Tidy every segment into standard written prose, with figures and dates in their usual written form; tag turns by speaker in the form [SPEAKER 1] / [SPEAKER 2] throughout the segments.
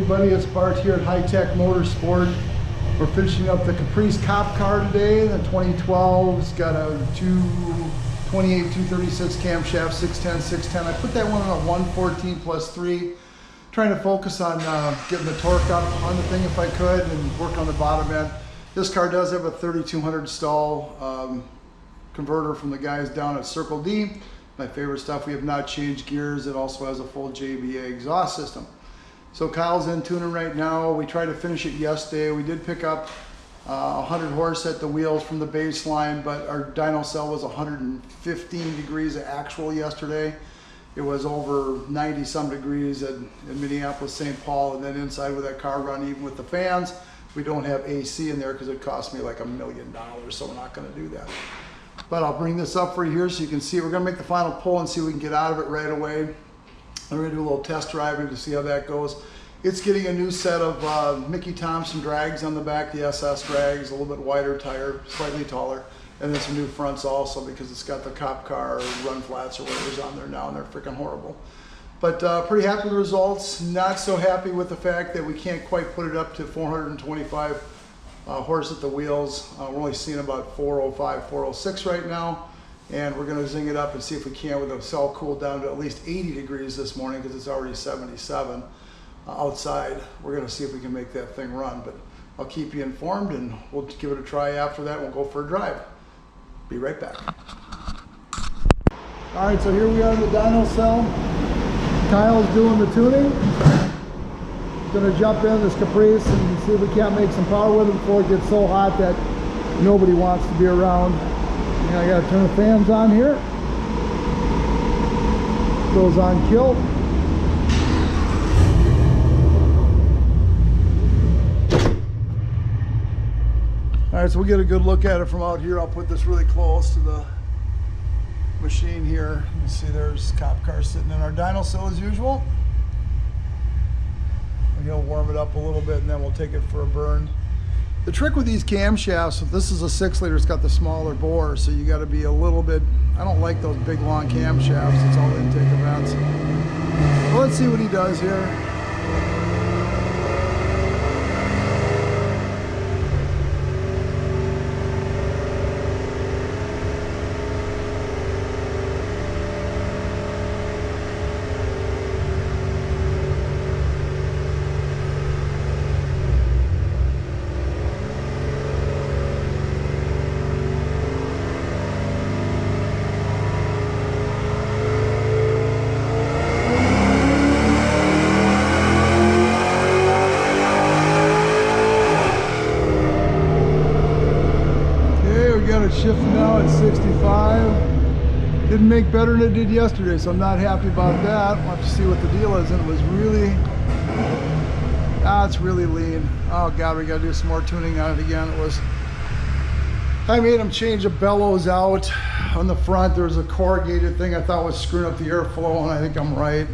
[SPEAKER 1] everybody, it's Bart here at High Tech Motorsport. We're finishing up the Caprice cop car today. The 2012, it's got a 228 236 camshaft, 610 610. I put that one on a 114+3, trying to focus on getting the torque up on the thing if I could and work on the bottom end. This car does have a 3200 stall converter from the guys down at Circle D. My favorite stuff. We have not changed gears. It also has a full JBA exhaust system. So Kyle's in tuning right now. We tried to finish it yesterday. We did pick up 100 horse at the wheels from the baseline, but our dyno cell was 115 degrees actual yesterday. It was over 90 some degrees in Minneapolis, St. Paul, and then inside with that car run, even with the fans, we don't have AC in there because it cost me like $1 million, so we're not going to do that. But I'll bring this up for you here so you can see. We're going to make the final pull and see if we can get out of it right away. We're going to do a little test driving to see how that goes. It's getting a new set of Mickey Thompson drags on the back, the SS drags, a little bit wider tire, slightly taller, and then some new fronts also because it's got the cop car run flats or whatever's on there now, and they're freaking horrible. But pretty happy with the results. Not so happy with the fact that we can't quite put it up to 425 horse at the wheels. We're only seeing about 405, 406 right now. And we're gonna zing it up and see if we can with the cell cooled down to at least 80 degrees this morning because it's already 77 outside. We're gonna see if we can make that thing run, but I'll keep you informed and we'll give it a try after that. We'll go for a drive. Be right back. All right, so here we are in the dyno cell. Kyle's doing the tuning. Gonna jump in this Caprice and see if we can't make some power with it before it gets so hot that nobody wants to be around. I gotta turn the fans on here. Goes on kill. All right, so we'll get a good look at it from out here. I'll put this really close to the machine here. You see there's cop car sitting in our dyno cell as usual. And he'll warm it up a little bit and then we'll take it for a burn. The trick with these camshafts, this is a 6-liter, it's got the smaller bore, so you got to be a little bit, I don't like those big long camshafts, it's all intake events. Well, let's see what he does here. Shifting now at 65. Didn't make better than it did yesterday, so I'm not happy about that. We'll have to see what the deal is. And it was really, it's really lean. Oh God, we gotta do some more tuning on it again. I made him change the bellows out on the front. There was a corrugated thing I thought was screwing up the airflow, and I think I'm right.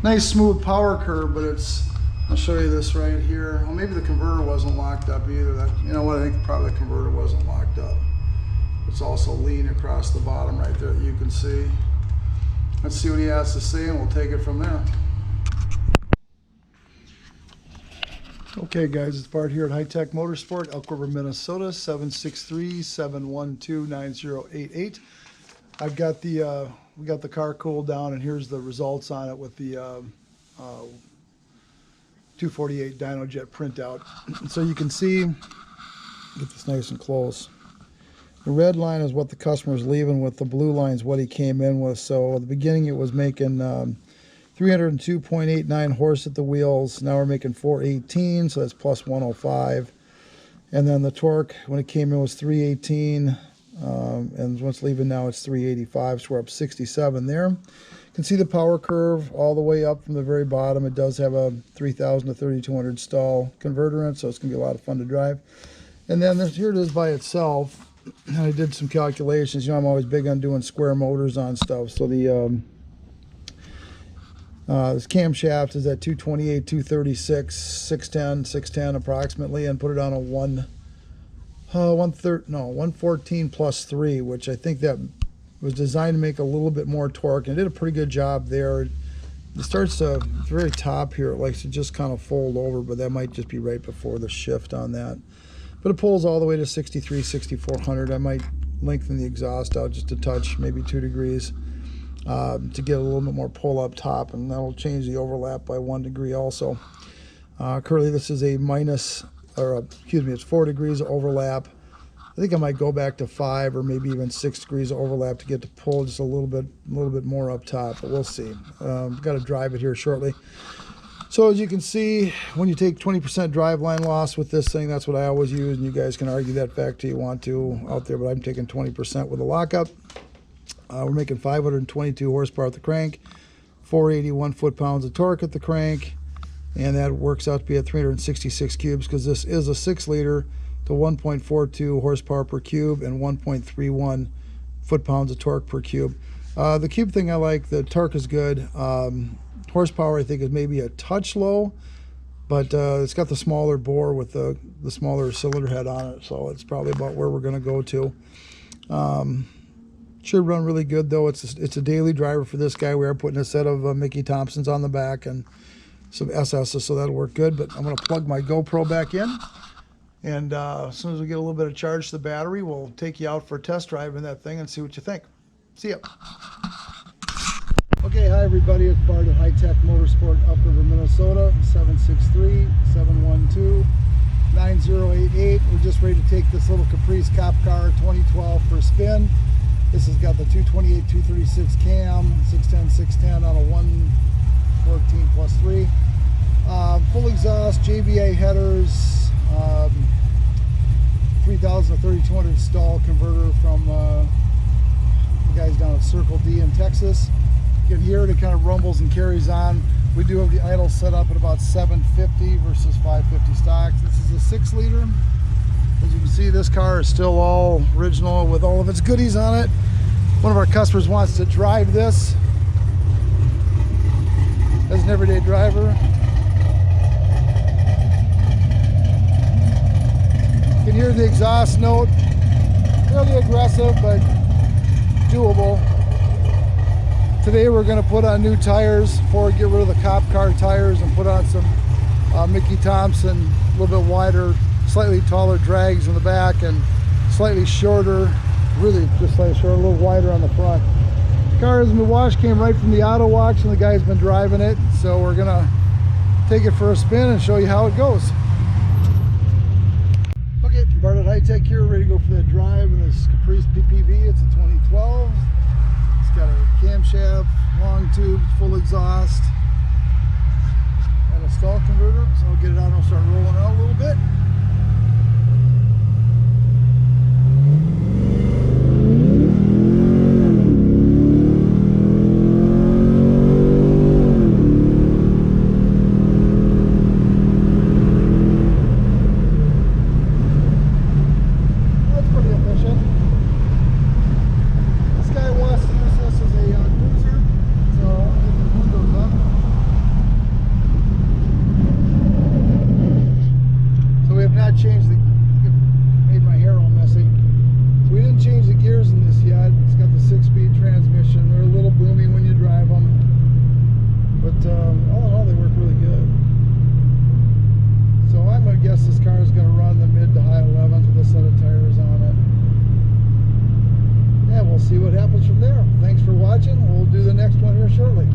[SPEAKER 1] Nice smooth power curve, but I'll show you this right here. Well, maybe the converter wasn't locked up either. You know what, I think probably the converter wasn't locked up. It's also lean across the bottom right there that you can see. Let's see what he has to say and we'll take it from there. Okay guys, it's Bart here at High Tech Motorsport, Elk River, Minnesota, 763-712-9088. I've got the, we got the car cooled down and here's the results on it with the 248 Dynojet printout. So you can see, get this nice and close. The red line is what the customer's leaving with, the blue line is what he came in with. So at the beginning it was making 302.89 horse at the wheels. Now we're making 418, so that's plus 105. And then the torque when it came in was 318, and once leaving now it's 385, so we're up 67 there. You can see the power curve all the way up from the very bottom. It does have a 3000 to 3200 stall converter in it, so it's going to be a lot of fun to drive. And then here it is by itself. I did some calculations. You know, I'm always big on doing square motors on stuff. So the this camshaft is at 228, 236, 610, 610 approximately, and put it on a 114+3, which I think that was designed to make a little bit more torque, and it did a pretty good job there. It starts to, the very top here, it likes to just kind of fold over, but that might just be right before the shift on that. But it pulls all the way to 63, 6400. I might lengthen the exhaust out just a touch, maybe 2 degrees, to get a little bit more pull up top, and that'll change the overlap by 1 degree also. Currently this is a it's 4 degrees of overlap. I think I might go back to 5 or maybe even 6 degrees of overlap to get to pull just a little bit more up top, but we'll see. Got to drive it here shortly. So as you can see, when you take 20% driveline loss with this thing, that's what I always use, and you guys can argue that fact if you want to out there, but I'm taking 20% with a lockup. We're making 522 horsepower at the crank, 481 foot-pounds of torque at the crank, and that works out to be at 366 cubes because this is a 6-liter to 1.42 horsepower per cube and 1.31 foot-pounds of torque per cube. The cube thing I like, the torque is good. Horsepower I think is maybe a touch low, but it's got the smaller bore with the smaller cylinder head on it, so it's probably about where we're going to go to. Should run really good though. It's a daily driver for this guy. We are putting a set of Mickey Thompsons on the back and some SS's, so that'll work good. But I'm going to plug my GoPro back in, and as soon as we get a little bit of charge to the battery, we'll take you out for a test drive in that thing and see what you think. See ya. Okay, hi everybody. It's Bart at High Tech Motorsport, Upriver, Minnesota. 763-712-9088. We're just ready to take this little Caprice cop car 2012 for a spin. This has got the 228 236 cam, 610 610 on a 114 plus 3. Full exhaust, JBA headers, 3000 to 3200 stall converter from the guys down at Circle D in Texas. You can hear it, it kind of rumbles and carries on. We do have the idle set up at about 750 versus 550 stock. This is a 6-liter. As you can see, this car is still all original with all of its goodies on it. One of our customers wants to drive this as an everyday driver. You can hear the exhaust note, fairly aggressive but doable. Today we're going to put on new tires before we get rid of the cop car tires and put on some Mickey Thompson, a little bit wider, slightly taller drags in the back and slightly shorter, really just slightly shorter, a little wider on the front. The car hasn't been washed, came right from the auto wash, and the guy's been driving it, so we're going to take it for a spin and show you how it goes. Okay, Bart at High Tech here, ready to go for that drive in this Caprice PPV. It's a 2012. It's got a camshaft, long tube, full exhaust, and a stall converter. So I'll get it out and I'll start rolling out a little bit. Made my hair all messy. So we didn't change the gears in this yet. It's got the 6-speed transmission. They're a little boomy when you drive them, but all in all they work really good. So I'm going to guess this car is going to run the mid to high 11s with a set of tires on it. Yeah, we'll see what happens from there. Thanks for watching. We'll do the next one here shortly.